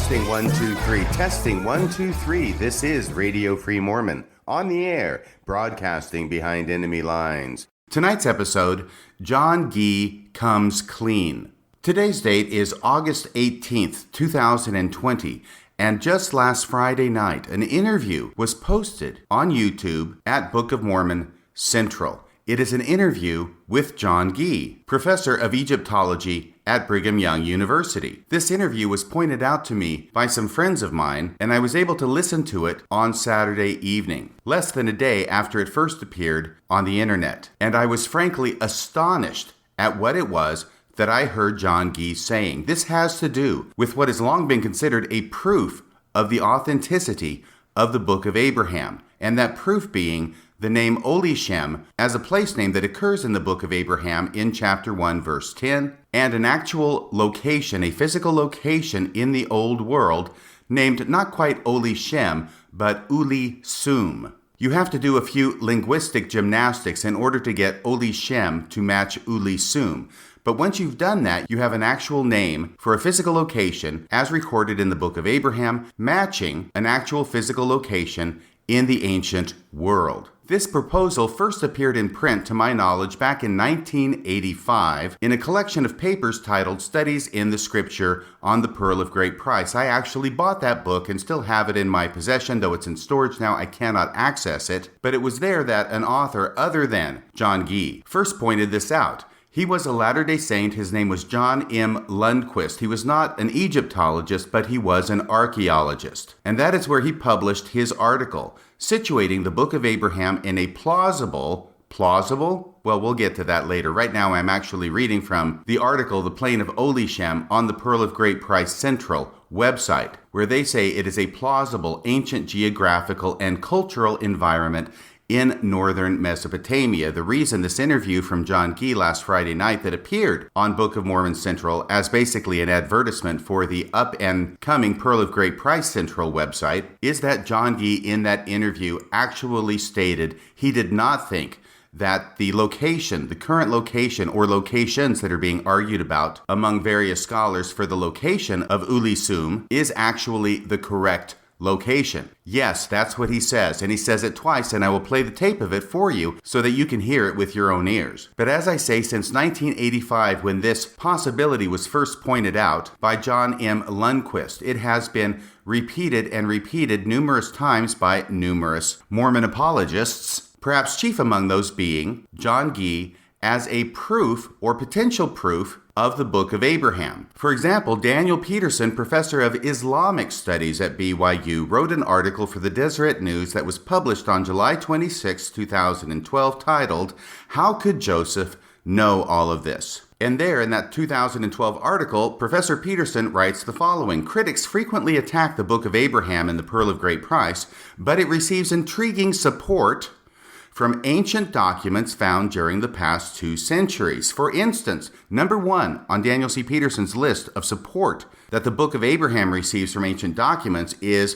Testing 1 2 3. Testing 1 2 3. This is Radio Free Mormon on the air, broadcasting behind enemy lines. Tonight's episode, John Gee Comes Clean. Today's date is August 18th, 2020, and just last Friday night, an interview was posted on YouTube at Book of Mormon Central. It is an interview with John Gee, professor of Egyptology at Brigham Young University. This interview was pointed out to me by some friends of mine, and I was able to listen to it on Saturday evening, less than a day after it first appeared on the internet. And I was frankly astonished at what it was that I heard John Gee saying. This has to do with what has long been considered a proof of the authenticity of the Book of Abraham, and that proof being the name Olishem as a place name that occurs in the Book of Abraham in chapter 1, verse 10, and an actual location, a physical location in the Old World named not quite Olishem, but Uli-Sum. You have to do a few linguistic gymnastics in order to get Olishem to match Uli-Sum. But once you've done that, you have an actual name for a physical location as recorded in the Book of Abraham, matching an actual physical location in the ancient world. This proposal first appeared in print, to my knowledge, back in 1985 in a collection of papers titled Studies in the Scripture on the Pearl of Great Price. I actually bought that book and still have it in my possession, though it's in storage now. I cannot access it. But it was there that an author other than John Gee first pointed this out. He was a Latter-day Saint. His name was John M. Lundquist. He was not an Egyptologist, but he was an archaeologist. And that is where he published his article, situating the Book of Abraham in a plausible? Well, we'll get to that later. Right now, I'm actually reading from the article, The Plain of Olishem, on the Pearl of Great Price Central website, where they say it is a plausible ancient geographical and cultural environment in northern Mesopotamia. The reason this interview from John Gee last Friday night that appeared on Book of Mormon Central as basically an advertisement for the up-and-coming Pearl of Great Price Central website is that John Gee in that interview actually stated he did not think that the location, the current location or locations that are being argued about among various scholars for the location of Uli-Sum is actually the correct location. Yes, that's what he says, and he says it twice, and I will play the tape of it for you so that you can hear it with your own ears. But as I say, since 1985, when this possibility was first pointed out by John M. Lundquist, it has been repeated and repeated numerous times by numerous Mormon apologists, perhaps chief among those being John Gee, as a proof or potential proof of the Book of Abraham. For example, Daniel Peterson, professor of Islamic Studies at BYU, wrote an article for the Deseret News that was published on July 26, 2012, titled, "How Could Joseph Know All of This?" And there, in that 2012 article, Professor Peterson writes the following: "Critics frequently attack the Book of Abraham and the Pearl of Great Price, but it receives intriguing support from ancient documents found during the past 2 centuries. For instance, number 1 on Daniel C. Peterson's list of support that the Book of Abraham receives from ancient documents is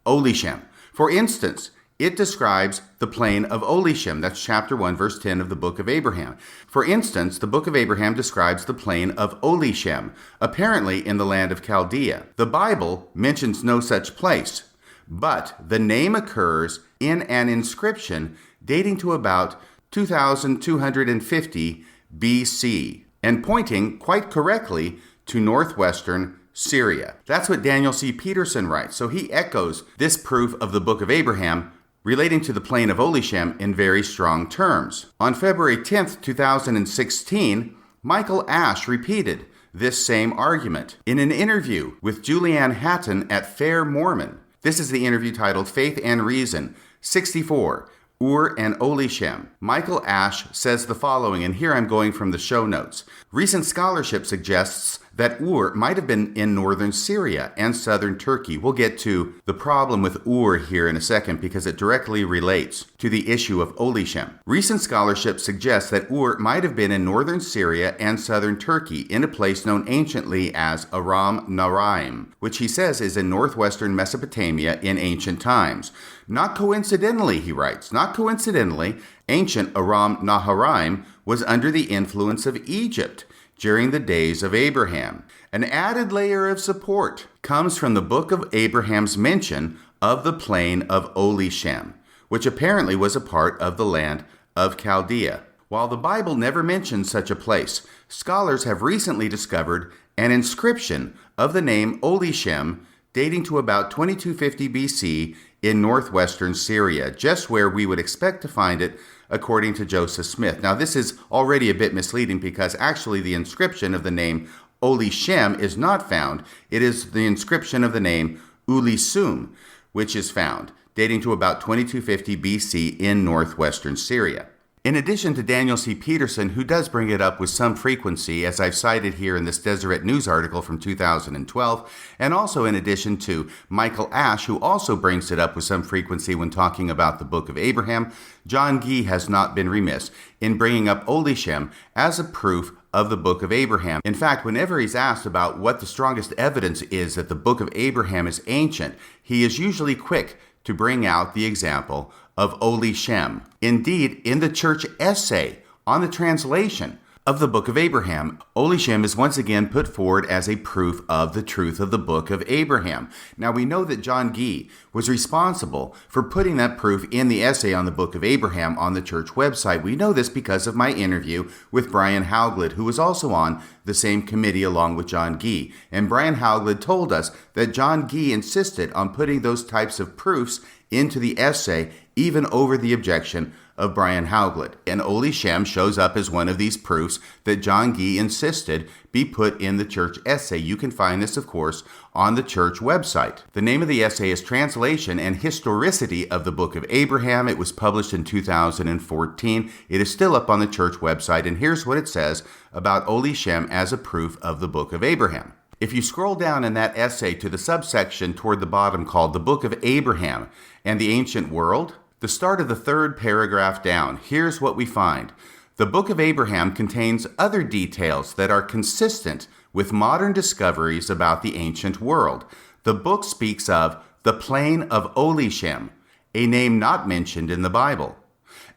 Olishem. For instance, it describes the plain of Olishem. That's chapter 1, verse 10 of the Book of Abraham. For instance, the Book of Abraham describes the plain of Olishem, apparently in the land of Chaldea. The Bible mentions no such place, but the name occurs in an inscription dating to about 2250 BC, and pointing quite correctly to northwestern Syria." That's what Daniel C. Peterson writes. So he echoes this proof of the Book of Abraham relating to the plain of Olishem in very strong terms. On February 10th, 2016, Michael Ash repeated this same argument in an interview with Julianne Hatton at Fair Mormon. This is the interview titled Faith and Reason, 64. Ur and Olishem. Michael Ash says the following, and here I'm going from the show notes. "Recent scholarship suggests that Ur might have been in northern Syria and southern Turkey." We'll get to the problem with Ur here in a second because it directly relates to the issue of Olishem. Recent scholarship suggests that Ur might have been in northern Syria and southern Turkey in a place known anciently as Aram Naharaim, which he says is in northwestern Mesopotamia in ancient times. Not coincidentally, he writes, not coincidentally, ancient Aram Naharaim was under the influence of Egypt. during the days of Abraham. An added layer of support comes from the book of Abraham's mention of the plain of Olishem, which apparently was a part of the land of Chaldea. While the Bible never mentions such a place, scholars have recently discovered an inscription of the name Olishem dating to about 2250 BC in northwestern Syria, just where we would expect to find it according to Joseph Smith. Now, this is already a bit misleading because actually the inscription of the name Olishem is not found. It is the inscription of the name Ulisum, which is found, dating to about 2250 BC in northwestern Syria. In addition to Daniel C. Peterson, who does bring it up with some frequency, as I've cited here in this Deseret News article from 2012, and also in addition to Michael Ash, who also brings it up with some frequency when talking about the Book of Abraham, John Gee has not been remiss in bringing up Olishem as a proof of the Book of Abraham. In fact, whenever he's asked about what the strongest evidence is that the Book of Abraham is ancient, he is usually quick to bring out the example of Olishem. Indeed, in the church essay on the translation of the Book of Abraham, Olishem is once again put forward as a proof of the truth of the Book of Abraham. Now, we know that John Gee was responsible for putting that proof in the essay on the Book of Abraham on the church website. We know this because of my interview with Brian Hauglid, who was also on the same committee along with John Gee. And Brian Hauglid told us that John Gee insisted on putting those types of proofs into the essay, even over the objection of Brian Hauglid. And Olishem shows up as one of these proofs that John Gee insisted be put in the church essay. You can find this, of course, on the church website. The name of the essay is Translation and Historicity of the Book of Abraham. It was published in 2014. It is still up on the church website, and here's what it says about Olishem as a proof of the Book of Abraham. If you scroll down in that essay to the subsection toward the bottom called The Book of Abraham and the Ancient World, the start of the third paragraph down, here's what we find. The Book of Abraham contains other details that are consistent with modern discoveries about the ancient world. The book speaks of the plain of Olishem, a name not mentioned in the Bible.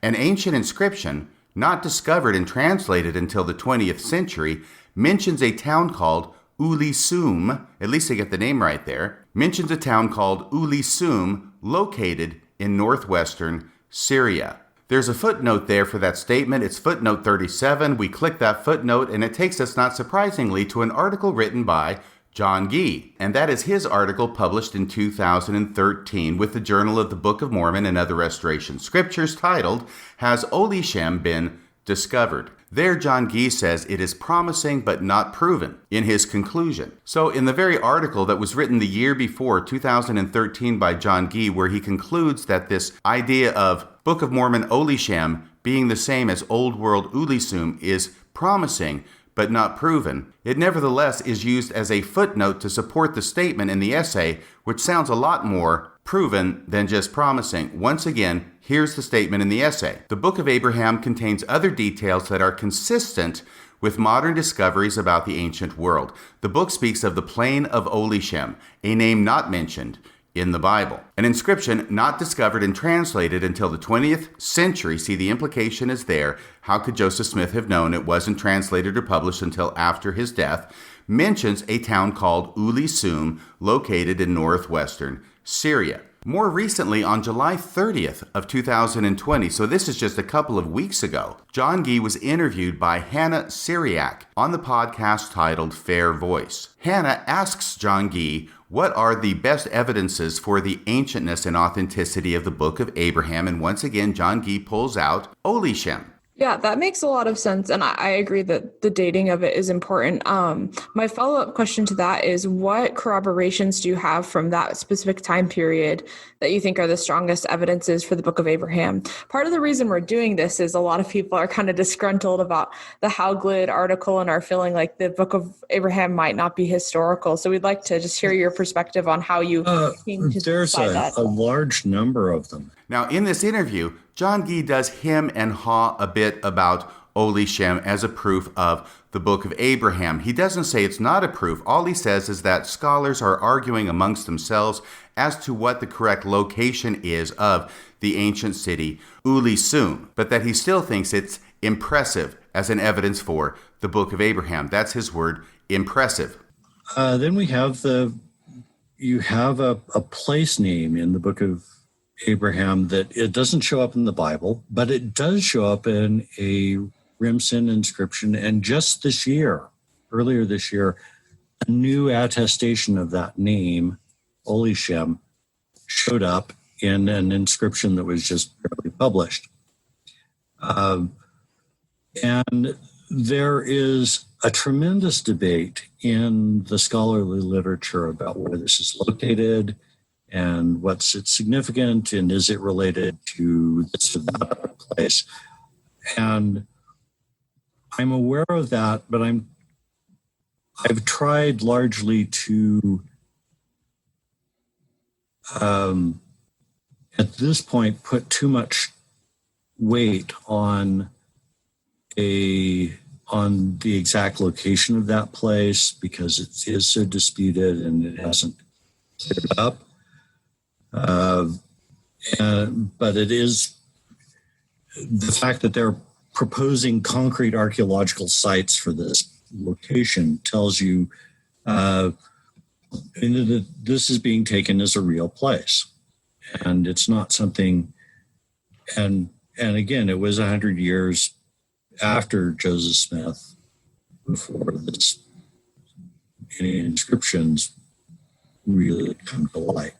An ancient inscription, not discovered and translated until the 20th century, mentions a town called Ulisum, at least I get the name right there, mentions a town called Ulisum located in northwestern Syria. There's a footnote there for that statement. It's footnote 37. We click that footnote and it takes us, not surprisingly, to an article written by John Gee. And that is his article published in 2013 with the Journal of the Book of Mormon and Other Restoration Scriptures titled, Has Olishem Been Discovered? There, John Gee says it is promising but not proven in his conclusion. So in the very article that was written the year before, 2013, by John Gee, where he concludes that this idea of Book of Mormon Olishem being the same as Old World Ulisum is promising but not proven, it nevertheless is used as a footnote to support the statement in the essay, which sounds a lot more proven than just promising. Once again, here's the statement in the essay. The Book of Abraham contains other details that are consistent with modern discoveries about the ancient world. The book speaks of the plain of Olishem, a name not mentioned in the Bible. An inscription not discovered and translated until the 20th century. See, the implication is there. How could Joseph Smith have known it wasn't translated or published until after his death? Mentions a town called Ulisum located in northwestern Syria. More recently, on July 30th of 2020, so this is just a couple of weeks ago, John Gee was interviewed by Hannah Syriac on the podcast titled Fair Voice. Hannah asks John Gee what are the best evidences for the ancientness and authenticity of the Book of Abraham, and once again, John Gee pulls out Olishem. Yeah, that makes a lot of sense. And I agree that the dating of it is important. My follow-up question to that is, what corroborations do you have from that specific time period that you think are the strongest evidences for the Book of Abraham? Part of the reason we're doing this is a lot of people are kind of disgruntled about the Hauglid article and are feeling like the Book of Abraham might not be historical. So we'd like to just hear your perspective on how you came to decide that. There's a large number of them. Now, in this interview, John Gee does hem and haw a bit about Olishem as a proof of the Book of Abraham. He doesn't say it's not a proof. All he says is that scholars are arguing amongst themselves as to what the correct location is of the ancient city Ulisum, but that he still thinks it's impressive as an evidence for the Book of Abraham. That's his word, impressive. Then we have you have a place name in the Book of Abraham that it doesn't show up in the Bible, but it does show up in a Rimson inscription. And just earlier this year, a new attestation of that name, Olishem, showed up in an inscription that was just barely published. And there is a tremendous debate in the scholarly literature about where this is located and what's its significant, and is it related to this or that other place. And I'm aware of that, but I've tried largely to at this point put too much weight on the exact location of that place because it is so disputed and it hasn't cleared up. But it is the fact that they're proposing concrete archaeological sites for this location tells you that this is being taken as a real place, and it's not something. And again, it was 100 years after Joseph Smith, before any inscriptions really come to light,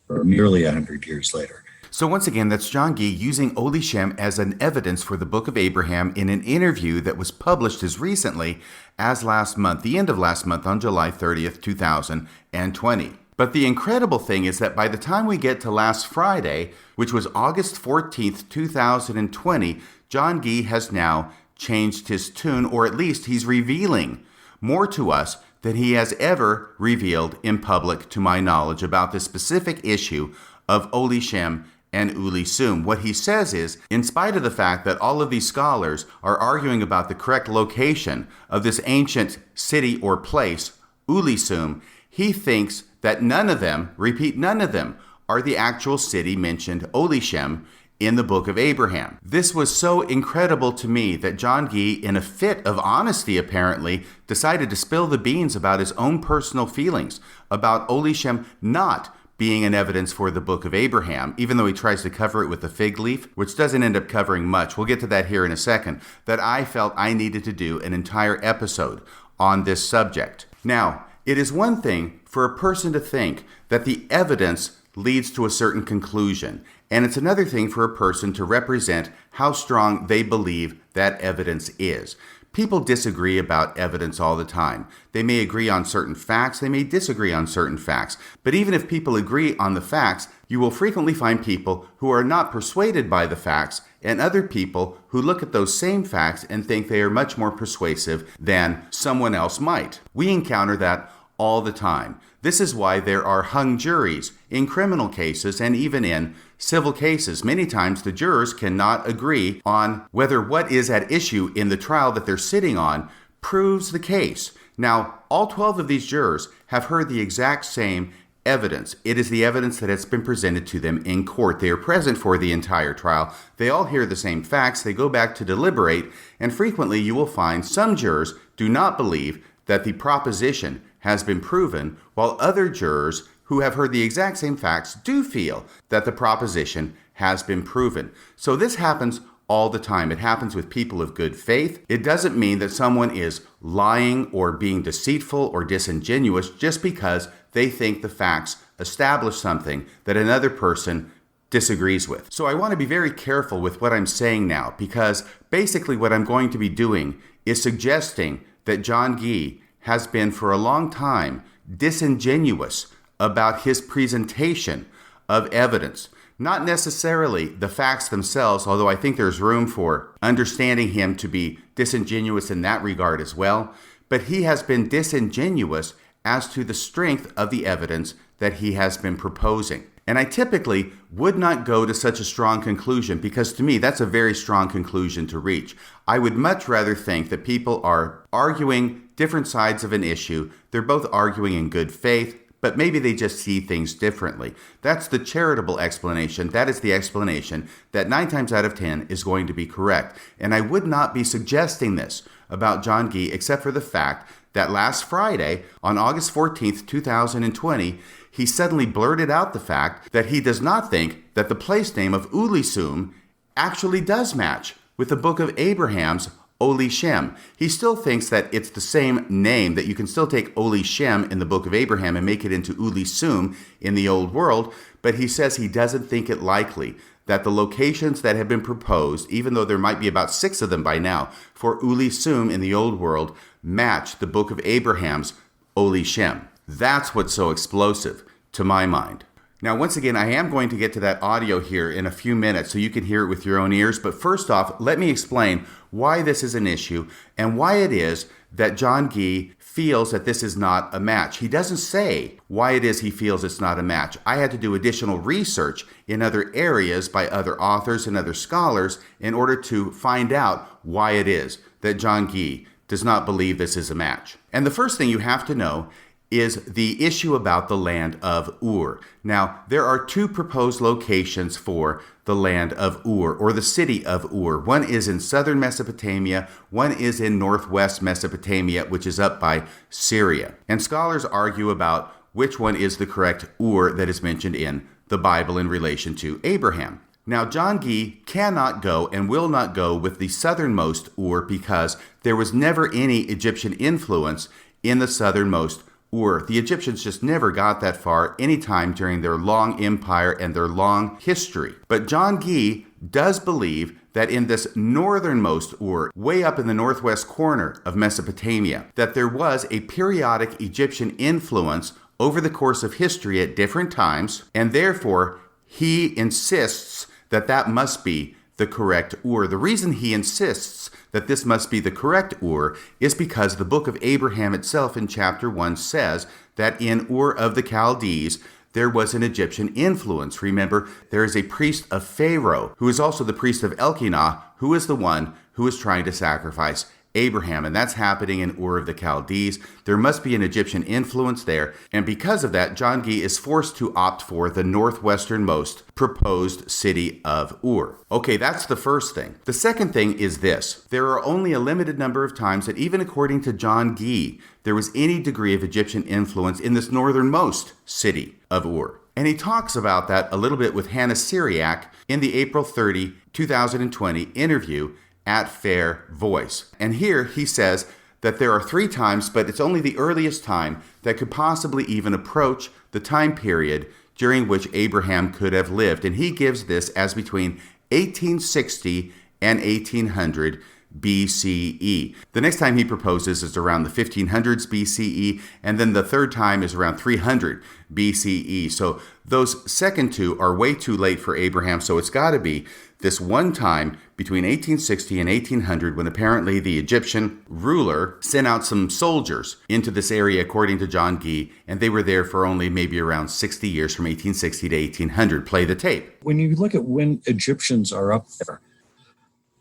or nearly 100 years later. So once again, that's John Gee using Olishem as an evidence for the Book of Abraham in an interview that was published as recently as last month, the end of last month on July 30th, 2020. But the incredible thing is that by the time we get to last Friday, which was August 14th, 2020, John Gee has now changed his tune, or at least he's revealing more to us than he has ever revealed in public, to my knowledge, about the specific issue of Olishem and Ulisum. What he says is, in spite of the fact that all of these scholars are arguing about the correct location of this ancient city or place, Ulisum, he thinks that none of them, repeat, none of them, are the actual city mentioned, Olishem, in the Book of Abraham. This was so incredible to me that John Gee, in a fit of honesty apparently, decided to spill the beans about his own personal feelings about Olishem not being an evidence for the Book of Abraham, even though he tries to cover it with a fig leaf, which doesn't end up covering much. We'll get to that here in a second, that I felt I needed to do an entire episode on this subject. Now, it is one thing for a person to think that the evidence leads to a certain conclusion, and it's another thing for a person to represent how strong they believe that evidence is. People disagree about evidence all the time. They may agree on certain facts, they may disagree on certain facts. But even if people agree on the facts, you will frequently find people who are not persuaded by the facts, and other people who look at those same facts and think they are much more persuasive than someone else might. We encounter that all the time. This is why there are hung juries in criminal cases and even in civil cases. Many times the jurors cannot agree on whether what is at issue in the trial that they're sitting on proves the case. Now, all 12 of these jurors have heard the exact same evidence. It is the evidence that has been presented to them in court. They are present for the entire trial. They all hear the same facts. They go back to deliberate, and frequently you will find some jurors do not believe that the proposition has been proven, while other jurors who have heard the exact same facts do feel that the proposition has been proven. So this happens all the time. It happens with people of good faith. It doesn't mean that someone is lying or being deceitful or disingenuous just because they think the facts establish something that another person disagrees with. So I want to be very careful with what I'm saying now, because basically what I'm going to be doing is suggesting that John Gee has been for a long time disingenuous about his presentation of evidence. Not necessarily the facts themselves, although I think there's room for understanding him to be disingenuous in that regard as well, but he has been disingenuous as to the strength of the evidence that he has been proposing. And I typically would not go to such a strong conclusion, because to me that's a very strong conclusion to reach. I would much rather think that people are arguing different sides of an issue. They're both arguing in good faith, but maybe they just see things differently. That's the charitable explanation. That is the explanation that 9 times out of 10 is going to be correct. And I would not be suggesting this about John Gee except for the fact that last Friday, on August 14th, 2020, he suddenly blurted out the fact that he does not think that the place name of Ulisum actually does match with the book of Abraham's Oli Shem. He still thinks that it's the same name, that you can still take Oli Shem in the book of Abraham and make it into Ulisum in the old world, but he says he doesn't think it likely that the locations that have been proposed, even though there might be about 6 of them by now, for Ulisum in the old world, match the book of Abraham's Oli Shem. That's what's so explosive, to my mind. Now, once again, I am going to get to that audio here in a few minutes so you can hear it with your own ears. But first off, let me explain why this is an issue and why it is that John Gee feels that this is not a match. He doesn't say why it is he feels it's not a match. I had to do additional research in other areas by other authors and other scholars in order to find out why it is that John Gee does not believe this is a match. And the first thing you have to know is the issue about the land of Ur. Now, there are 2 proposed locations for the land of Ur, or the city of Ur. One is in southern Mesopotamia, one is in northwest Mesopotamia, which is up by Syria. And scholars argue about which one is the correct Ur that is mentioned in the Bible in relation to Abraham. Now, John Gee cannot go and will not go with the southernmost Ur because there was never any Egyptian influence in the southernmost Ur. The Egyptians just never got that far anytime during their long empire and their long history. But John Gee does believe that in this northernmost Ur, way up in the northwest corner of Mesopotamia, that there was a periodic Egyptian influence over the course of history at different times, and therefore he insists that that must be the correct Ur. The reason he insists that this must be the correct Ur is because the book of Abraham itself in chapter 1 says that in Ur of the Chaldees, there was an Egyptian influence. Remember, there is a priest of Pharaoh who is also the priest of Elkanah, who is the one who is trying to sacrifice Abraham, and that's happening in Ur of the Chaldees. There must be an Egyptian influence there, and because of that, John Gee is forced to opt for the northwesternmost proposed city of Ur. Okay, that's the first thing. The second thing is this. There are only a limited number of times that even according to John Gee, there was any degree of Egyptian influence in this northernmost city of Ur. And he talks about that a little bit with Hannah Syriac in the April 30, 2020 interview at Fair Voice. And here he says that there are 3 times, but it's only the earliest time that could possibly even approach the time period during which Abraham could have lived. And he gives this as between 1860 and 1800 BCE. The next time he proposes is around the 1500s BCE, and then the third time is around 300 BCE. So those second 2 are way too late for Abraham, so it's got to be this one time between 1860 and 1800 when apparently the Egyptian ruler sent out some soldiers into this area according to John Gee, and they were there for only maybe around 60 years from 1860 to 1800. Play the tape. When you look at when Egyptians are up there,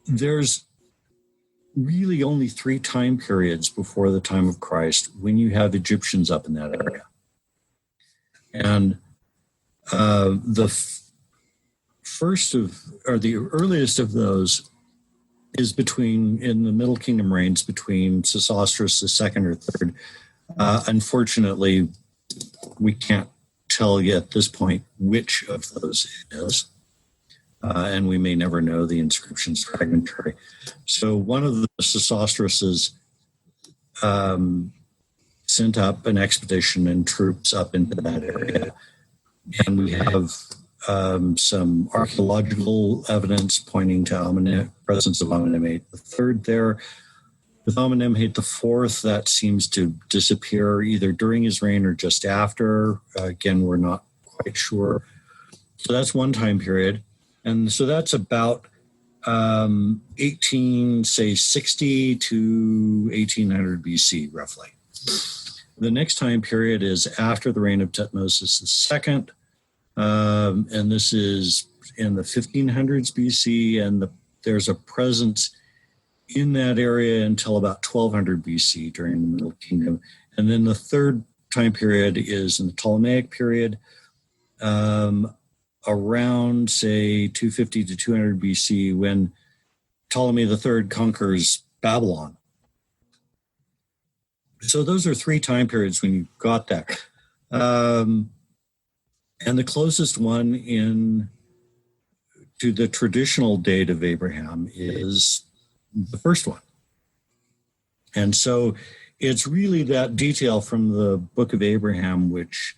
there's really only 3 time periods before the time of Christ when you have Egyptians up in that area. And the earliest of those is in the Middle Kingdom reigns between Sesostris II or III. Unfortunately, we can't tell yet at this point which of those it is. And we may never know. The inscription's fragmentary. So one of the Sesostrises sent up an expedition and troops up into that area. And we have some archaeological evidence pointing to presence of Amenemhate III there. With Amenemhate IV, that seems to disappear either during his reign or just after. Again, we're not quite sure. So that's one time period. And so that's about 1860 to 1800 BC, roughly. The next time period is after the reign of Thutmose II, and this is in the 1500s BC, and there's a presence in that area until about 1200 BC during the Middle Kingdom. And then the third time period is in the Ptolemaic period, around, say, 250 to 200 BC, when Ptolemy III conquers Babylon. So those are three time periods when you got that. And the closest one to the traditional date of Abraham is the first one. And so it's really that detail from the book of Abraham which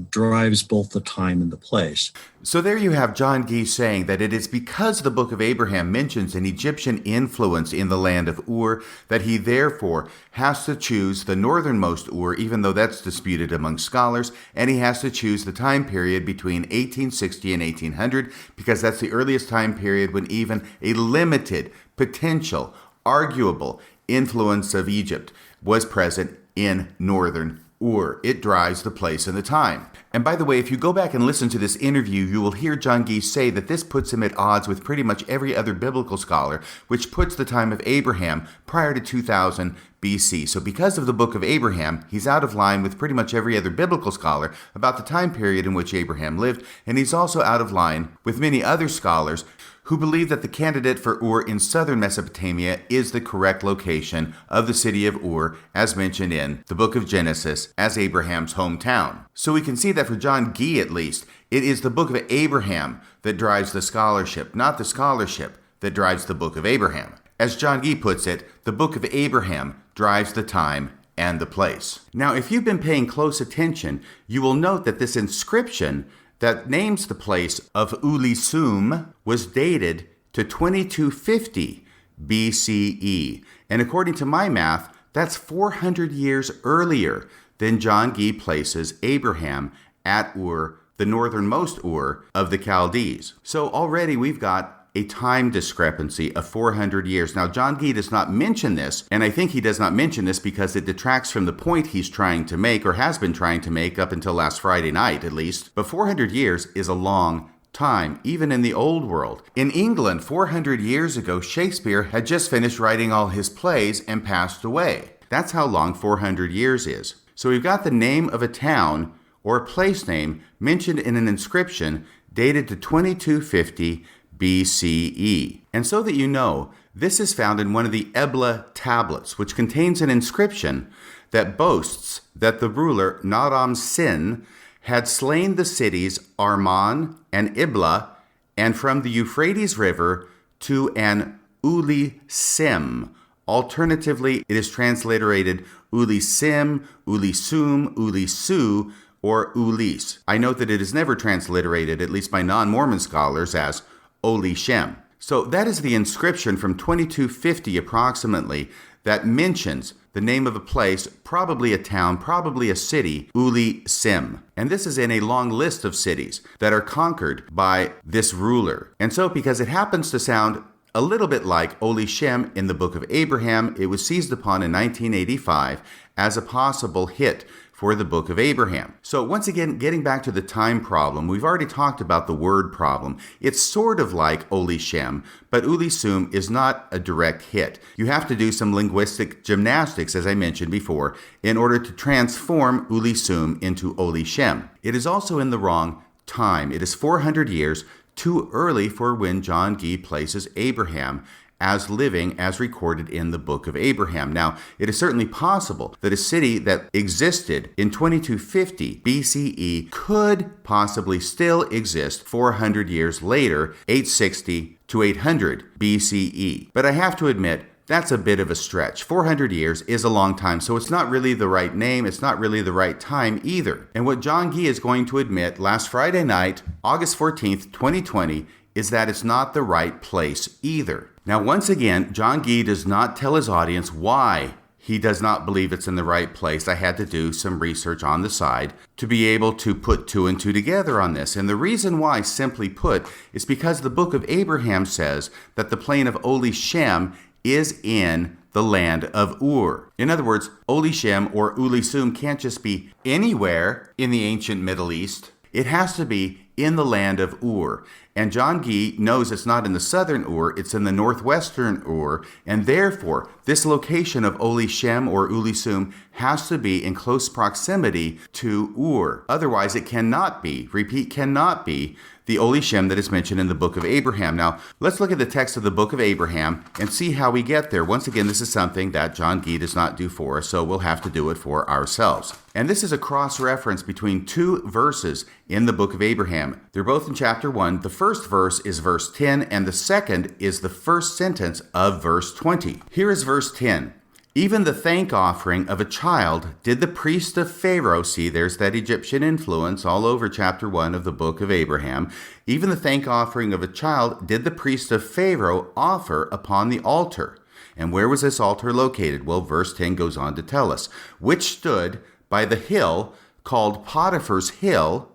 drives both the time and the place. So there you have John Gee saying that it is because the book of Abraham mentions an Egyptian influence in the land of Ur that he therefore has to choose the northernmost Ur, even though that's disputed among scholars, and he has to choose the time period between 1860 and 1800 because that's the earliest time period when even a limited, potential, arguable influence of Egypt was present in northern Ur. It drives the place and the time. And by the way, if you go back and listen to this interview, you will hear John Gee say that this puts him at odds with pretty much every other biblical scholar, which puts the time of Abraham prior to 2000 BC. So because of the book of Abraham, he's out of line with pretty much every other biblical scholar about the time period in which Abraham lived, and he's also out of line with many other scholars who believe that the candidate for Ur in southern Mesopotamia is the correct location of the city of Ur, as mentioned in the book of Genesis, as Abraham's hometown. So we can see that for John Gee, at least, it is the book of Abraham that drives the scholarship, not the scholarship that drives the book of Abraham. As John Gee puts it, the book of Abraham drives the time and the place. Now, if you've been paying close attention, you will note that this inscription that names the place of Ulisum was dated to 2250 BCE. And according to my math, that's 400 years earlier than John Gee places Abraham at Ur, the northernmost Ur of the Chaldees. So already we've got a time discrepancy of 400 years. Now, John Gee does not mention this, and I think he does not mention this because it detracts from the point he's trying to make, or has been trying to make up until last Friday night, at least. But 400 years is a long time, even in the old world. In England, 400 years ago, Shakespeare had just finished writing all his plays and passed away. That's how long 400 years is. So we've got the name of a town or a place name mentioned in an inscription dated to 2250 BCE. And so that you know, this is found in one of the Ebla tablets, which contains an inscription that boasts that the ruler Naram Sin had slain the cities Arman and Ibla, and from the Euphrates River to an Ulisim. Alternatively, it is transliterated Ulisim, Ulisum, Ulisu, or Ulis. I note that it is never transliterated, at least by non-Mormon scholars, as Oli Shem. So that is the inscription from 2250 approximately that mentions the name of a place, probably a town, probably a city, Uli Sim. And this is in a long list of cities that are conquered by this ruler. And so because it happens to sound a little bit like Oli Shem in the book of Abraham, it was seized upon in 1985 as a possible hit for the book of Abraham. So once again, getting back to the time problem, we've already talked about the word problem. It's sort of like Oli Shem, but Ulisum is not a direct hit. You have to do some linguistic gymnastics, as I mentioned before, in order to transform Ulisum into Oli Shem. It is also in the wrong time. It is 400 years too early for when John Gee places Abraham as living as recorded in the book of Abraham. Now, it is certainly possible that a city that existed in 2250 BCE could possibly still exist 400 years later, 860 to 800 BCE. But I have to admit, that's a bit of a stretch. 400 years is a long time, so it's not really the right name. It's not really the right time either. And what John Gee is going to admit last Friday night, August 14th, 2020, is that it's not the right place either. Now, once again, John Gee does not tell his audience why he does not believe it's in the right place. I had to do some research on the side to be able to put two and two together on this. And the reason why, simply put, is because the book of Abraham says that the plain of Oli Shem is in the land of Ur. In other words, Oli Shem or Ulisum can't just be anywhere in the ancient Middle East. It has to be in the land of Ur. And John Gee knows it's not in the southern Ur, it's in the northwestern Ur, and therefore this location of Oli Shem or Uli Sum has to be in close proximity to Ur. Otherwise it cannot be, repeat, cannot be the Oli Shem that is mentioned in the book of Abraham. Now, let's look at the text of the book of Abraham and see how we get there. Once again, this is something that John Gee does not do for us, so we'll have to do it for ourselves. And this is a cross-reference between two verses in the book of Abraham. They're both in chapter 1. The first verse is verse 10, and the second is the first sentence of verse 20. Here is verse 10. Even the thank offering of a child did the priest of Pharaoh, see, there's that Egyptian influence all over chapter 1 of the book of Abraham. Even the thank offering of a child did the priest of Pharaoh offer upon the altar. And where was this altar located? Well, verse 10 goes on to tell us, which stood by the hill called Potiphar's Hill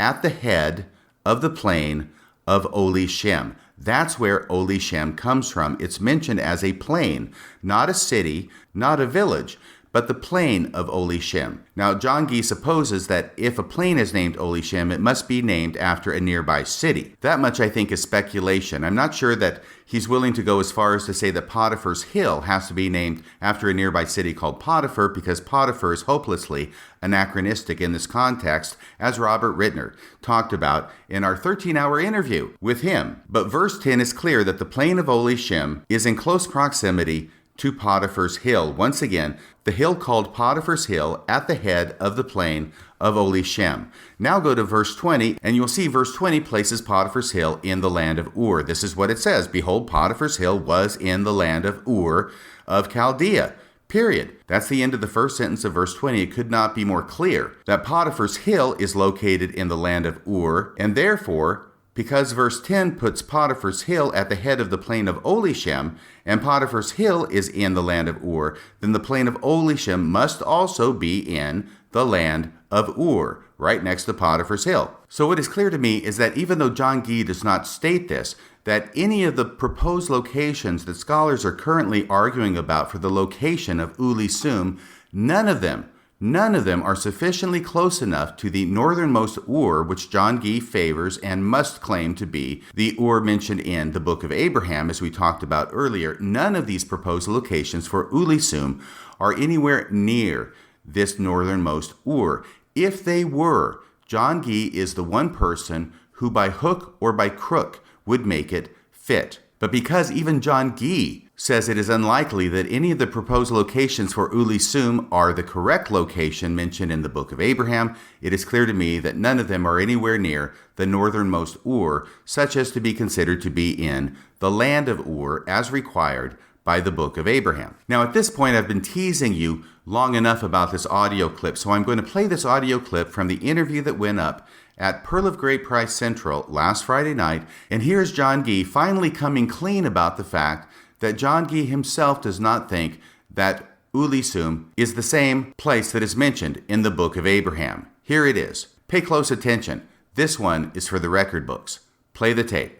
at the head of the plain of Oli Shem. That's where Oli Shem comes from. It's mentioned as a plain, not a city, not a village, but the plain of Oli Shem. Now, John Gee supposes that if a plain is named Oli Shem, it must be named after a nearby city. That much, I think, is speculation. I'm not sure that he's willing to go as far as to say that Potiphar's Hill has to be named after a nearby city called Potiphar, because Potiphar is hopelessly anachronistic in this context, as Robert Rittner talked about in our 13-hour interview with him. But verse 10 is clear that the plain of Oli Shem is in close proximity to Potiphar's Hill. Once again, the hill called Potiphar's Hill at the head of the plain of Oli Shem. Now go to verse 20, and you'll see verse 20 places Potiphar's Hill in the land of Ur. This is what it says. Behold, Potiphar's Hill was in the land of Ur of Chaldea. Period. That's the end of the first sentence of verse 20. It could not be more clear that Potiphar's Hill is located in the land of Ur, and therefore, because verse 10 puts Potiphar's Hill at the head of the plain of Oli Shem, and Potiphar's Hill is in the land of Ur, then the plain of Oli Shem must also be in the land of Ur, right next to Potiphar's Hill. So what is clear to me is that even though John Gee does not state this, that any of the proposed locations that scholars are currently arguing about for the location of Uli Sum, none of them are sufficiently close enough to the northernmost Ur, which John Gee favors and must claim to be the Ur mentioned in the book of Abraham, as we talked about earlier. None of these proposed locations for Uli Sum are anywhere near this northernmost Ur. If they were, John Gee is the one person who by hook or by crook would make it fit. But because even John Gee says it is unlikely that any of the proposed locations for Uli Sum are the correct location mentioned in the book of Abraham, it is clear to me that none of them are anywhere near the northernmost Ur, such as to be considered to be in the land of Ur as required by the book of Abraham. Now, at this point, I've been teasing you long enough about this audio clip, so I'm going to play this audio clip from the interview that went up at Pearl of Great Price Central last Friday night, and here's John Gee finally coming clean about the fact that John Gee himself does not think that Uli Sum is the same place that is mentioned in the book of Abraham. Here it is. Pay close attention. This one is for the record books. Play the tape.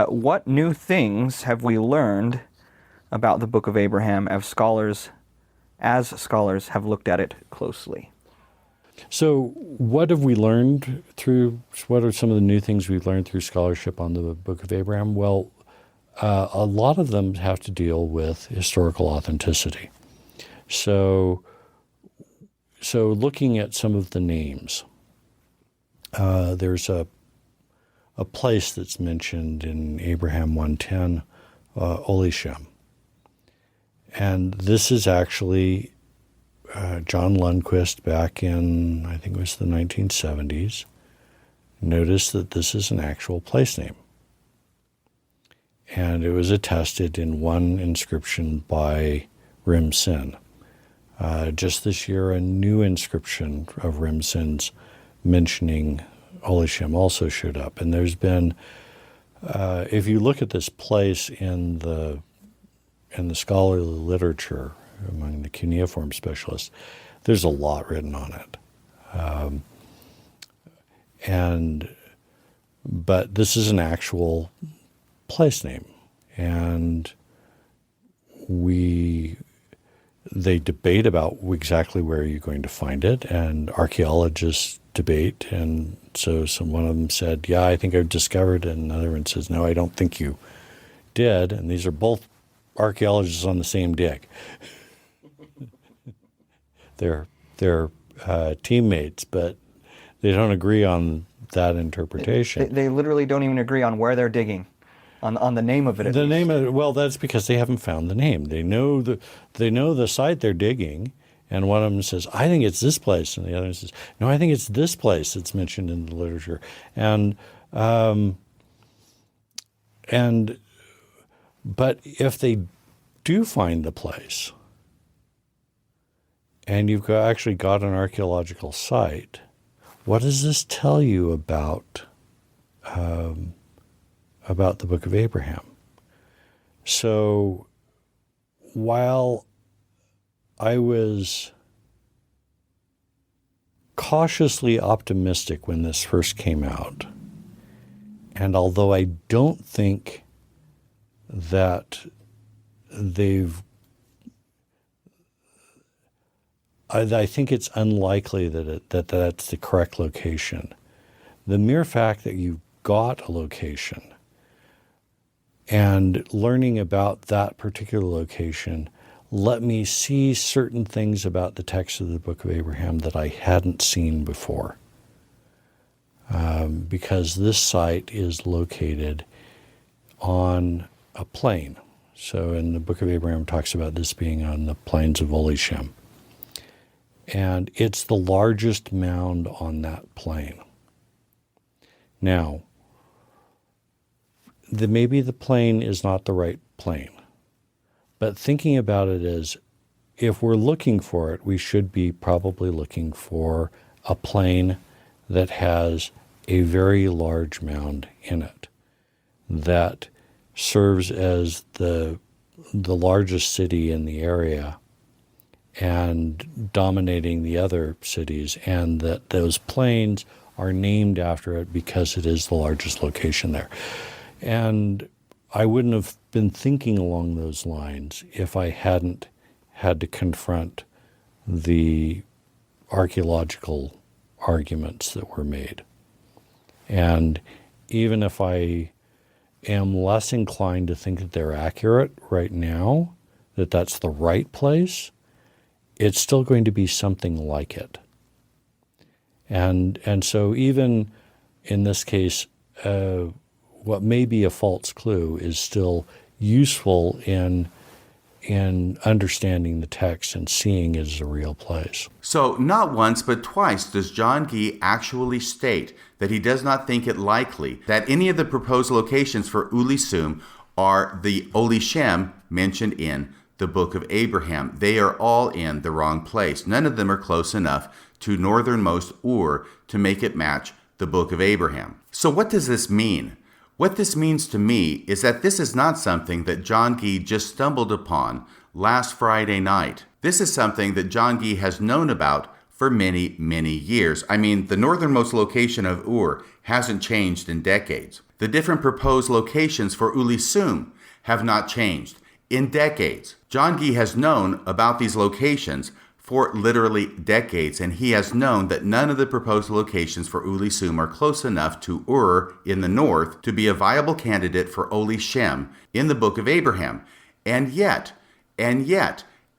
What new things have we learned about the book of Abraham as scholars have looked at it closely? So what have we learned what are some of the new things we've learned through scholarship on the book of Abraham? Well, a lot of them have to deal with historical authenticity. So looking at some of the names, there's a place that's mentioned in Abraham 1:10, Oli Shem. And this is actually John Lundquist back in, I think it was the 1970s, noticed that this is an actual place name. And it was attested in one inscription by Rim Sin. Just this year, a new inscription of Rim Sin's mentioning Oli Shem also showed up. And there's been, if you look at this place in the scholarly literature among the cuneiform specialists, there's a lot written on it. But this is an actual place name, and they debate about exactly where you're going to find it, and archaeologists debate. And so one of them said, yeah, I think I've discovered it. And another one says, no, I don't think you did. And these are both archaeologists on the same dig. They're teammates, but they don't agree on that interpretation. They literally don't even agree on where they're digging, on the name of it. The name of it, well, that's because they haven't found the name. They know the site they're digging, and one of them says, "I think it's this place," and the other says, "No, I think it's this place that's mentioned in the literature." But if they do find the place, and you've actually got an archaeological site, what does this tell you about the Book of Abraham? So while I was cautiously optimistic when this first came out, and although I don't think that I think it's unlikely that that's the correct location. The mere fact that you got a location and learning about that particular location let me see certain things about the text of the Book of Abraham that I hadn't seen before. Because this site is located on a plain. So in the Book of Abraham, it talks about this being on the plains of Olishem. And it's the largest mound on that plain. Now, maybe the plain is not the right plain, but thinking about it as if we're looking for it, we should be probably looking for a plain that has a very large mound in it that serves as the largest city in the area and dominating the other cities, and that those plains are named after it because it is the largest location there. And I wouldn't have been thinking along those lines if I hadn't had to confront the archaeological arguments that were made. And even if I am less inclined to think that they're accurate right now, that that's the right place, it's still going to be something like it. And so even in this case, what may be a false clue is still useful in understanding the text and seeing it as a real place. So not once but twice does John Gee actually state that he does not think it likely that any of the proposed locations for Ulisum are the Olishem mentioned in the Book of Abraham. They are all in the wrong place. None of them are close enough to northernmost Ur to make it match the Book of Abraham. So what does this mean? What this means to me is that this is not something that John Gee just stumbled upon last Friday night. This is something that John Gee has known about for many, many years. I mean, the northernmost location of Ur hasn't changed in decades. The different proposed locations for Ulisum have not changed in decades. John Gee has known about these locations for literally decades, and he has known that none of the proposed locations for Ulisum are close enough to Ur in the north to be a viable candidate for Olishem in the Book of Abraham. And yet,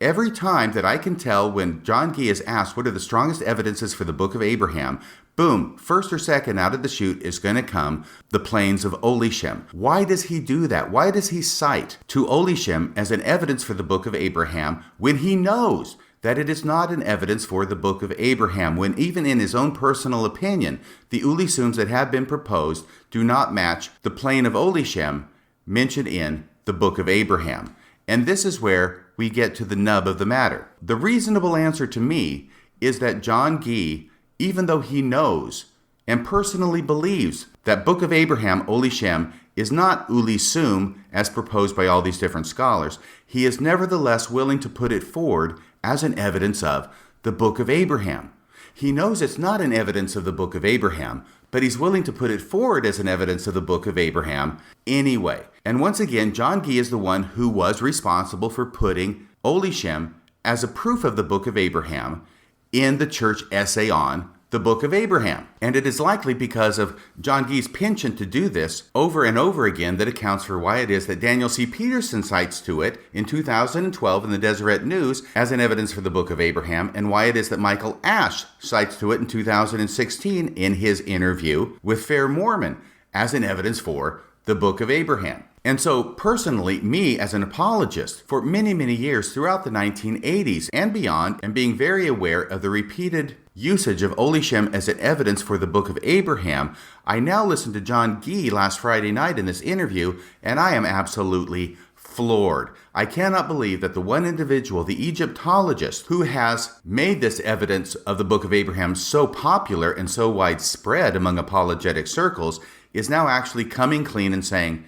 every time that I can tell when John Gee is asked what are the strongest evidences for the Book of Abraham, boom, first or second out of the chute is going to come the plains of Olishem. Why does he do that? Why does he cite to Olishem as an evidence for the Book of Abraham when he knows that it is not an evidence for the Book of Abraham, when even in his own personal opinion, the Ulisums that have been proposed do not match the plain of Olishem mentioned in the Book of Abraham? And this is where we get to the nub of the matter. The reasonable answer to me is that John Gee, even though he knows and personally believes that Book of Abraham, Olishem, is not Ulisum as proposed by all these different scholars, he is nevertheless willing to put it forward as an evidence of the Book of Abraham. He knows it's not an evidence of the Book of Abraham, but he's willing to put it forward as an evidence of the Book of Abraham anyway. And once again, John Gee is the one who was responsible for putting Olishem as a proof of the Book of Abraham in the church essay on the Book of Abraham. And it is likely because of John Gee's penchant to do this over and over again that accounts for why it is that Daniel C. Peterson cites to it in 2012 in the Deseret News as an evidence for the Book of Abraham, and why it is that Michael Ash cites to it in 2016 in his interview with Fair Mormon as an evidence for the Book of Abraham. And so personally, me as an apologist for many, many years throughout the 1980s and beyond, and being very aware of the repeated usage of Oli Shem as an evidence for the Book of Abraham, I now listened to John Gee last Friday night in this interview, and I am absolutely floored. I cannot believe that the one individual, the Egyptologist, who has made this evidence of the Book of Abraham so popular and so widespread among apologetic circles, is now actually coming clean and saying,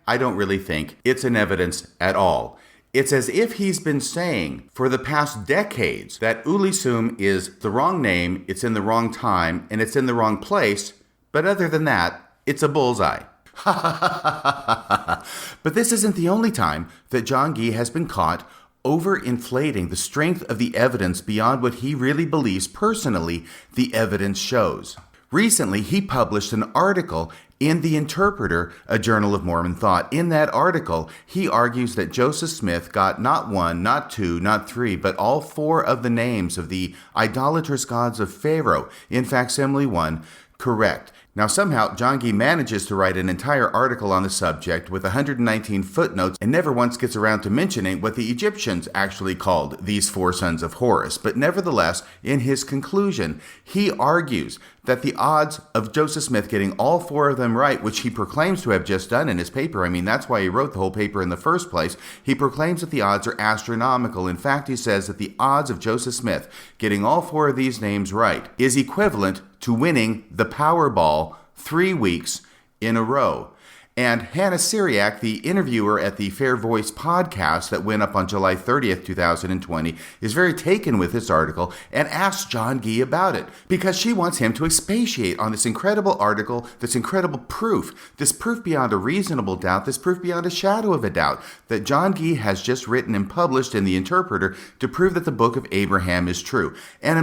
I don't really think it's an evidence at all. It's as if he's been saying for the past decades that Ulisum is the wrong name, it's in the wrong time, and it's in the wrong place, but other than that, it's a bullseye. But this isn't the only time that John Gee has been caught overinflating the strength of the evidence beyond what he really believes personally the evidence shows. Recently, he published an article in The Interpreter, a journal of Mormon thought. In that article, he argues that Joseph Smith got not one, not two, not three, but all four of the names of the idolatrous gods of Pharaoh in facsimile 1 correct. Now, somehow, John Gee manages to write an entire article on the subject with 119 footnotes and never once gets around to mentioning what the Egyptians actually called these four sons of Horus. But nevertheless, in his conclusion, he argues that the odds of Joseph Smith getting all four of them right, which he proclaims to have just done in his paper, I mean, that's why he wrote the whole paper in the first place, he proclaims that the odds are astronomical. In fact, he says that the odds of Joseph Smith getting all four of these names right is equivalent to winning the Powerball 3 weeks in a row. And Hannah Syriac, the interviewer at the Fair Voice podcast that went up on July 30th, 2020, is very taken with this article and asks John Gee about it because she wants him to expatiate on this incredible article, this incredible proof, this proof beyond a reasonable doubt, this proof beyond a shadow of a doubt that John Gee has just written and published in The Interpreter to prove that the Book of Abraham is true. And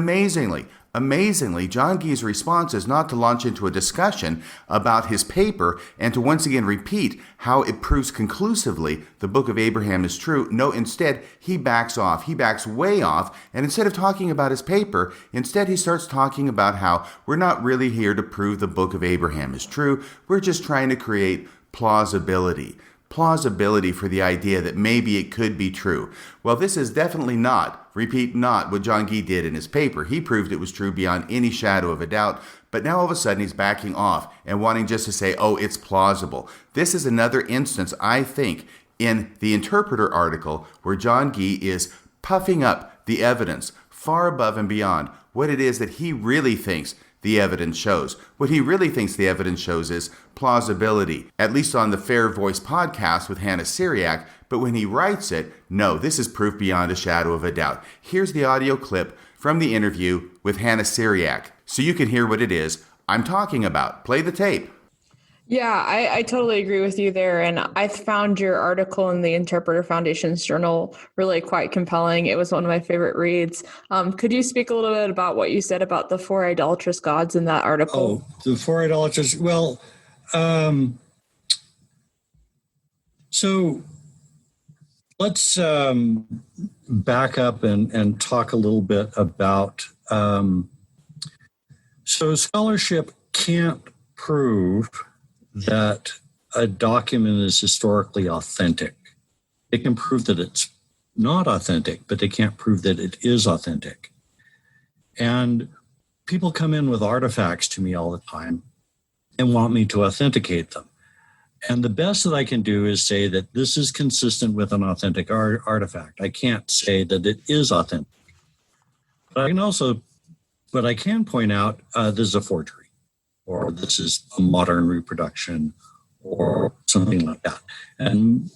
Amazingly, John Gee's response is not to launch into a discussion about his paper and to once again repeat how it proves conclusively the Book of Abraham is true. No, instead, he backs off. He backs way off. And instead of talking about his paper, instead he starts talking about how we're not really here to prove the Book of Abraham is true. We're just trying to create plausibility for the idea that maybe it could be true. Well, this is definitely not, repeat, not what John Gee did in his paper. He proved it was true beyond any shadow of a doubt, but now all of a sudden he's backing off and wanting just to say, oh, it's plausible. This is another instance, I think, in the Interpreter article where John Gee is puffing up the evidence far above and beyond what it is that he really thinks the evidence shows. What he really thinks the evidence shows is plausibility, at least on the Fair Voice podcast with Hannah Syriac, but when he writes it, no, this is proof beyond a shadow of a doubt. Here's the audio clip from the interview with Hannah Syriac, so you can hear what it is I'm talking about. Play the tape. Yeah, I totally agree with you there. And I found your article in the Interpreter Foundation's journal really quite compelling. It was one of my favorite reads. Could you speak a little bit about what you said about the four idolatrous gods in that article? Oh, the four idolatrous. Well, so let's back up and talk a little bit about, so scholarship can't prove that a document is historically authentic. They can prove that it's not authentic, but they can't prove that it is authentic. And people come in with artifacts to me all the time and want me to authenticate them. And the best that I can do is say that this is consistent with an authentic artifact. I can't say that it is authentic. But I can point out this is a forgery, or this is a modern reproduction, or something like that. And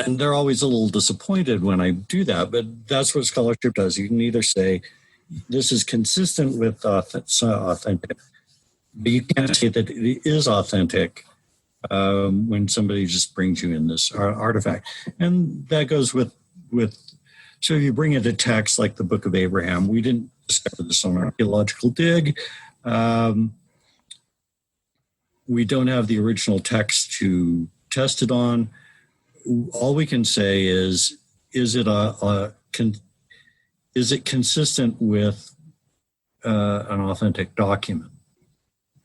they're always a little disappointed when I do that, but that's what scholarship does. You can either say, this is consistent with authentic, but you can't say that it is authentic when somebody just brings you in this artifact. And that goes with So if you bring in a text like the Book of Abraham, we didn't discover this on archaeological dig. We don't have the original text to test it on. All we can say is it consistent with an authentic document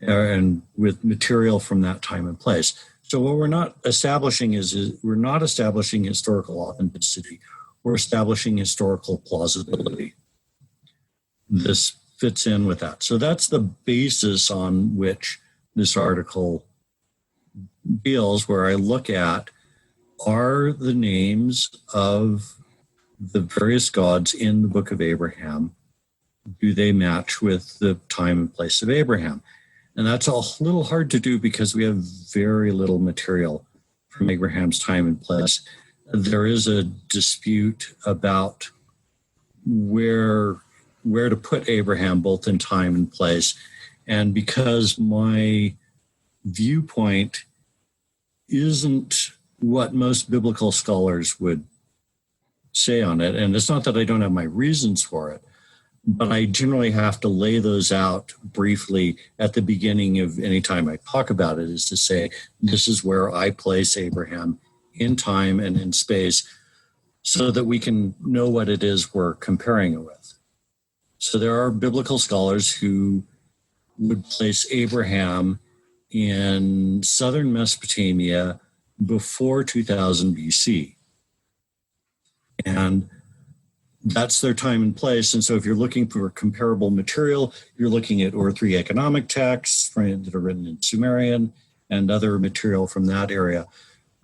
and with material from that time and place? So what we're not establishing is we're not establishing historical authenticity. We're establishing historical plausibility. This fits in with that. So that's the basis on which this article deals, where I look at, are the names of the various gods in the Book of Abraham, do they match with the time and place of Abraham? And that's a little hard to do because we have very little material from Abraham's time and place. There is a dispute about where to put Abraham, both in time and place. And because my viewpoint isn't what most biblical scholars would say on it, and it's not that I don't have my reasons for it, but I generally have to lay those out briefly at the beginning of any time I talk about it, is to say, this is where I place Abraham in time and in space so that we can know what it is we're comparing it with. So there are biblical scholars who would place Abraham in southern Mesopotamia before 2000 BC. And that's their time and place. And so if you're looking for comparable material, you're looking at Ur-3 economic texts that are written in Sumerian and other material from that area.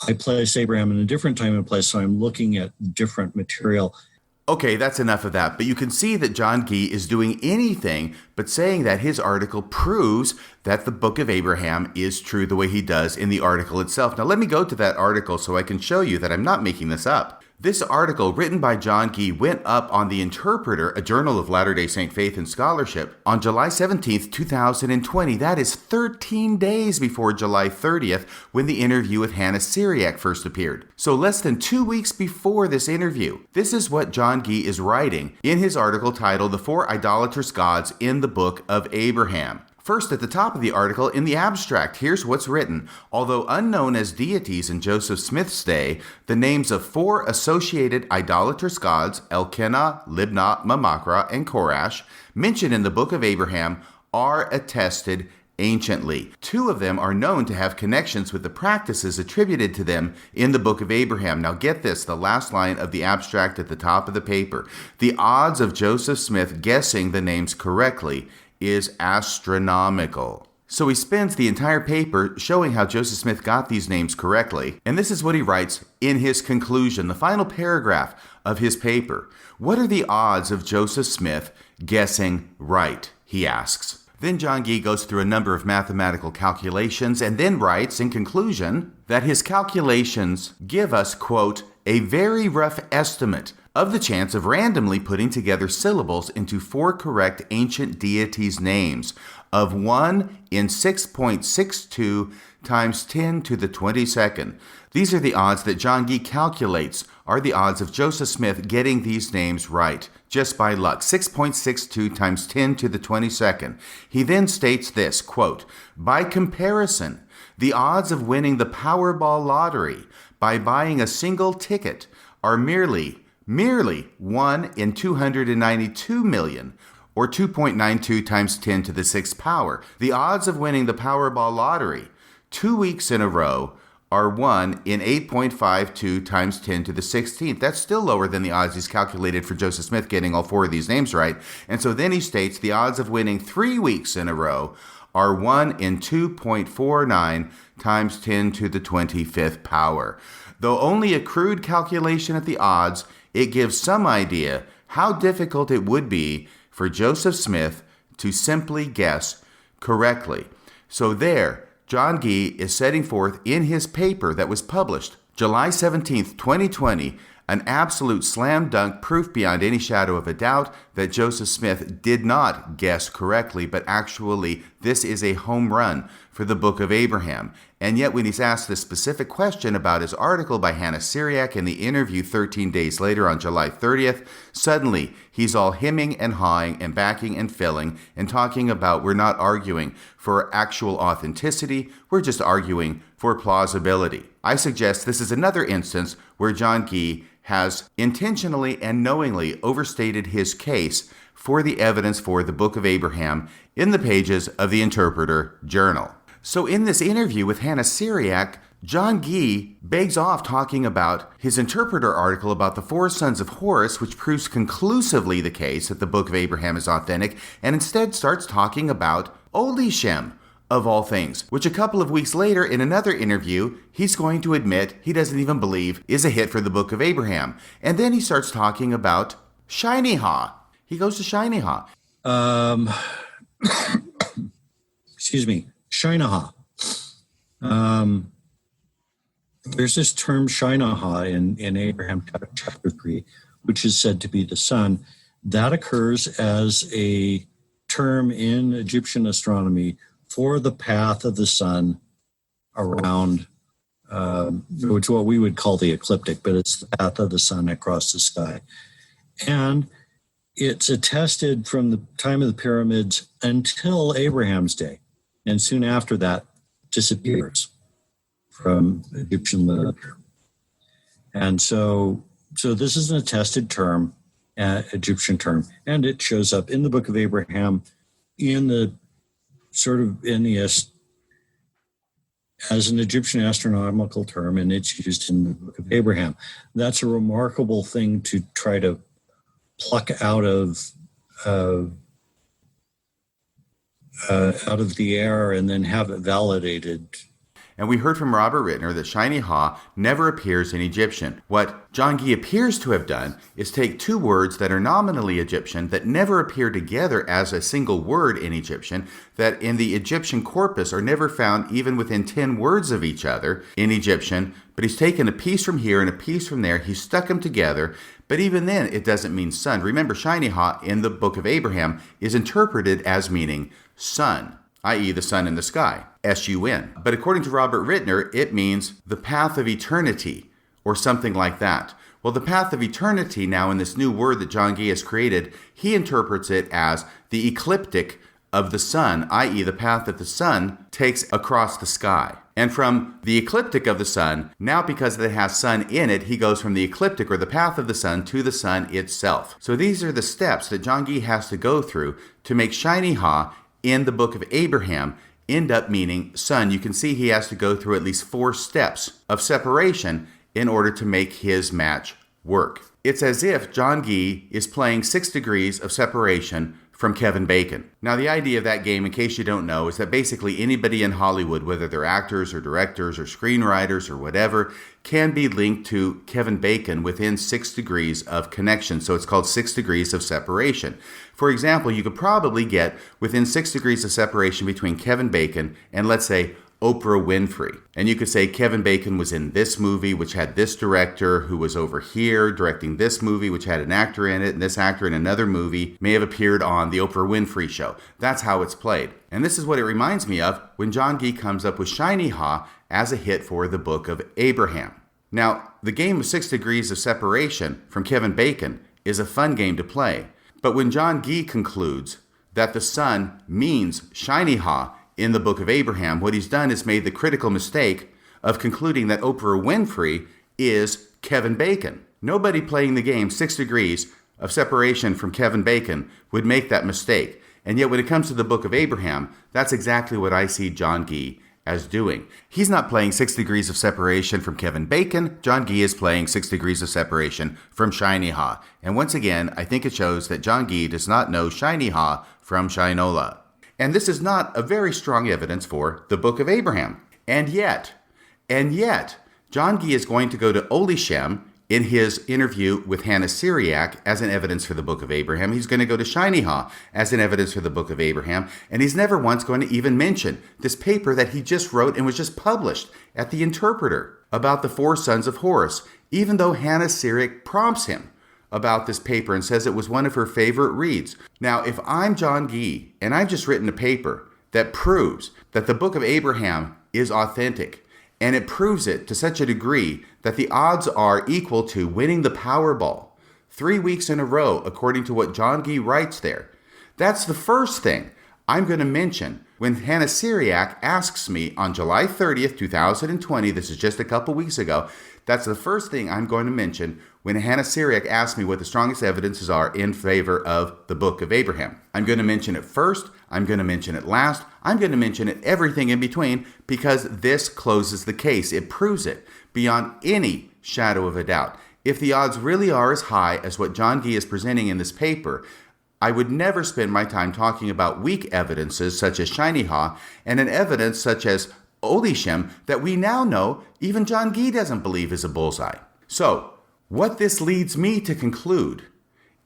I place Abraham in a different time and place, so I'm looking at different material. Okay, that's enough of that. But you can see that John Gee is doing anything but saying that his article proves that the Book of Abraham is true the way he does in the article itself. Now, let me go to that article so I can show you that I'm not making this up. This article, written by John Gee, went up on The Interpreter, a journal of Latter-day Saint faith and scholarship, on July 17th, 2020. That is 13 days before July 30th, when the interview with Hannah Syriac first appeared. So less than 2 weeks before this interview. This is what John Gee is writing in his article titled The Four Idolatrous Gods in the Book of Abraham. First, at the top of the article, in the abstract, here's what's written. Although unknown as deities in Joseph Smith's day, the names of four associated idolatrous gods, Elkanah, Libnah, Mamachra, and Korash, mentioned in the Book of Abraham, are attested anciently. Two of them are known to have connections with the practices attributed to them in the Book of Abraham. Now get this, the last line of the abstract at the top of the paper. The odds of Joseph Smith guessing the names correctly is astronomical. So he spends the entire paper showing how Joseph Smith got these names correctly. And this is what he writes in his conclusion, the final paragraph of his paper. What are the odds of Joseph Smith guessing right? He asks. Then John Gee goes through a number of mathematical calculations and then writes in conclusion that his calculations give us, quote, a very rough estimate of the chance of randomly putting together syllables into four correct ancient deities' names of 1 in 6.62 times 10 to the 22nd. These are the odds that John Gee calculates are the odds of Joseph Smith getting these names right, just by luck, 6.62 times 10 to the 22nd. He then states this, quote, by comparison, the odds of winning the Powerball lottery by buying a single ticket are merely 1 in 292 million, or 2.92 times 10 to the 6th power. The odds of winning the Powerball lottery 2 weeks in a row are 1 in 8.52 times 10 to the 16th. That's still lower than the odds he's calculated for Joseph Smith getting all four of these names right. And so then he states the odds of winning 3 weeks in a row are 1 in 2.49 times 10 to the 25th power. Though only a crude calculation at the odds, it gives some idea how difficult it would be for Joseph Smith to simply guess correctly. So there, John Gee is setting forth in his paper that was published July 17th, 2020, an absolute slam dunk proof beyond any shadow of a doubt that Joseph Smith did not guess correctly, but actually this is a home run for the Book of Abraham. And yet when he's asked the specific question about his article by Hannah Syriac in the interview 13 days later on July 30th, suddenly he's all hemming and hawing and backing and filling and talking about we're not arguing for actual authenticity, we're just arguing for plausibility. I suggest this is another instance where John Gee has intentionally and knowingly overstated his case for the evidence for the Book of Abraham in the pages of the Interpreter Journal. So in this interview with Hannah Syriac, John Gee begs off talking about his Interpreter article about the four sons of Horus, which proves conclusively the case that the Book of Abraham is authentic, and instead starts talking about Olishem, of all things, which a couple of weeks later in another interview, he's going to admit he doesn't even believe is a hit for the Book of Abraham. And then he starts talking about Shiny Ha. He goes to Shiny Ha. Excuse me, Shinaha. There's this term Shinaha in Abraham chapter 3, which is said to be the sun. That occurs as a term in Egyptian astronomy for the path of the sun around, which what we would call the ecliptic, but it's the path of the sun across the sky. And it's attested from the time of the pyramids until Abraham's day. And soon after that, disappears from Egyptian literature. And so this is an attested term, Egyptian term, and it shows up in the Book of Abraham in the sort of as an Egyptian astronomical term, and it's used in the Book of Abraham. That's a remarkable thing to try to pluck out of the air and then have it validated. And we heard from Robert Rittner that Shiny Ha never appears in Egyptian. What John Gee appears to have done is take two words that are nominally Egyptian that never appear together as a single word in Egyptian, that in the Egyptian corpus are never found even within 10 words of each other in Egyptian, but he's taken a piece from here and a piece from there, he's stuck them together, but even then it doesn't mean sun. Remember, Shiny Ha in the Book of Abraham is interpreted as meaning sun, i.e. the sun in the sky, S-U-N. But according to Robert Rittner, it means the path of eternity, or something like that. Well, the path of eternity now in this new word that John Gee has created, he interprets it as the ecliptic of the sun, i.e. the path that the sun takes across the sky. And from the ecliptic of the sun, now because it has sun in it, he goes from the ecliptic or the path of the sun to the sun itself. So these are the steps that John Gee has to go through to make Shiny Ha in the Book of Abraham end up meaning sun. You can see he has to go through at least 4 steps of separation in order to make his match work. It's as if John Gee is playing 6 degrees of separation from Kevin Bacon. Now, the idea of that game, in case you don't know, is that basically anybody in Hollywood, whether they're actors or directors or screenwriters or whatever, can be linked to Kevin Bacon within 6 degrees of connection. So it's called 6 degrees of separation. For example, you could probably get within 6 degrees of separation between Kevin Bacon and, let's say, Oprah Winfrey. And you could say Kevin Bacon was in this movie, which had this director who was over here directing this movie, which had an actor in it, and this actor in another movie may have appeared on the Oprah Winfrey show. That's how it's played. And this is what it reminds me of when John Gee comes up with Shiny Ha as a hit for the Book of Abraham. Now, the game of 6 degrees of separation from Kevin Bacon is a fun game to play. But when John Gee concludes that the sun means Shiny Ha in the Book of Abraham, what he's done is made the critical mistake of concluding that Oprah Winfrey is Kevin Bacon. Nobody playing the game 6 degrees of separation from Kevin Bacon would make that mistake. And yet when it comes to the Book of Abraham, that's exactly what I see John Gee as doing. He's not playing 6 degrees of separation from Kevin Bacon. John Gee is playing 6 degrees of separation from Shiny Ha. And once again, I think it shows that John Gee does not know Shiny Ha from Shinola. And this is not a very strong evidence for the Book of Abraham. And yet, John Gee is going to go to Olishem in his interview with Hannah Syriac as an evidence for the Book of Abraham. He's going to go to Shiny Haw as an evidence for the Book of Abraham. And he's never once going to even mention this paper that he just wrote and was just published at the Interpreter about the 4 sons of Horus, even though Hannah Syriac prompts him about this paper and says it was one of her favorite reads. Now, if I'm John Gee and I've just written a paper that proves that the Book of Abraham is authentic, and it proves it to such a degree that the odds are equal to winning the Powerball 3 weeks in a row, according to what John Gee writes there, that's the first thing I'm going to mention when Hannah Syriac asks me on July 30th, 2020, this is just a couple weeks ago, that's the first thing I'm going to mention when Hannah Syriac asks me what the strongest evidences are in favor of the Book of Abraham. I'm going to mention it first, I'm going to mention it last, I'm going to mention it everything in between, because this closes the case. It proves it beyond any shadow of a doubt. If the odds really are as high as what John Gee is presenting in this paper, I would never spend my time talking about weak evidences such as Shiny Haw and an evidence such as Olishem that we now know even John Gee doesn't believe is a bullseye. So, what this leads me to conclude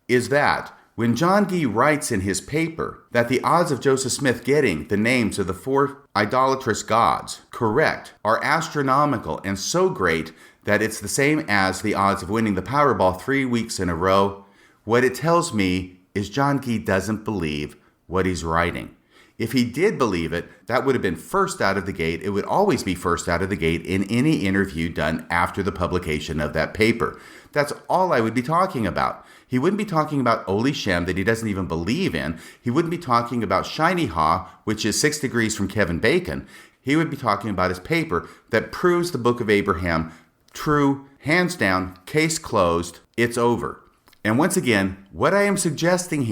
is that when John Gee writes in his paper that the odds of Joseph Smith getting the names of the 4 idolatrous gods correct are astronomical and so great that it's the same as the odds of winning the Powerball 3 weeks in a row, what it tells me is John Gee doesn't believe what he's writing. If he did believe it, that would have been first out of the gate. It would always be first out of the gate in any interview done after the publication of that paper. That's all I would be talking about. He wouldn't be talking about Olishem that he doesn't even believe in. He wouldn't be talking about Shiny Haw, which is 6 degrees from Kevin Bacon. He would be talking about his paper that proves the Book of Abraham true, hands down, case closed, it's over. And once again, what I am suggesting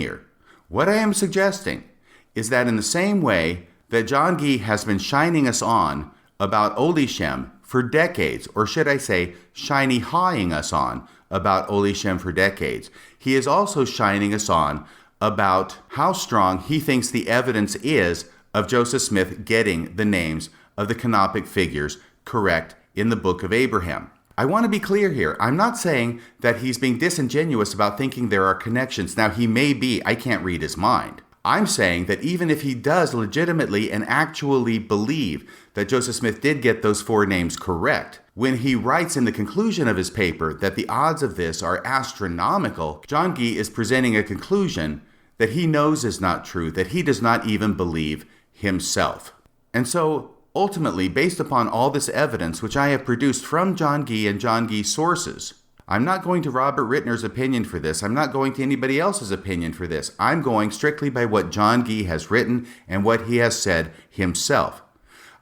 is that in the same way that John Gee has been shining us on about Olishem for decades, or should I say, shiny hawing us on about Olishem for decades, he is also shining us on about how strong he thinks the evidence is of Joseph Smith getting the names of the canopic figures correct in the Book of Abraham. I want to be clear here. I'm not saying that he's being disingenuous about thinking there are connections. Now, he may be. I can't read his mind. I'm saying that even if he does legitimately and actually believe that Joseph Smith did get those 4 names correct, when he writes in the conclusion of his paper that the odds of this are astronomical, John Gee is presenting a conclusion that he knows is not true, that he does not even believe himself. And so, ultimately, based upon all this evidence which I have produced from John Gee and John Gee's sources, I'm not going to Robert Rittner's opinion for this. I'm not going to anybody else's opinion for this. I'm going strictly by what John Gee has written and what he has said himself.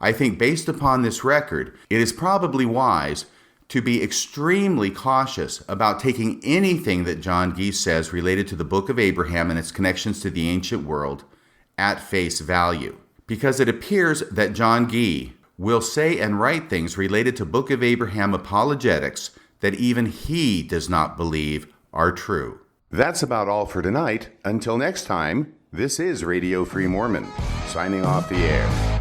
I think based upon this record, it is probably wise to be extremely cautious about taking anything that John Gee says related to the Book of Abraham and its connections to the ancient world at face value. Because it appears that John Gee will say and write things related to Book of Abraham apologetics that even he does not believe are true. That's about all for tonight. Until next time, this is Radio Free Mormon, signing off the air.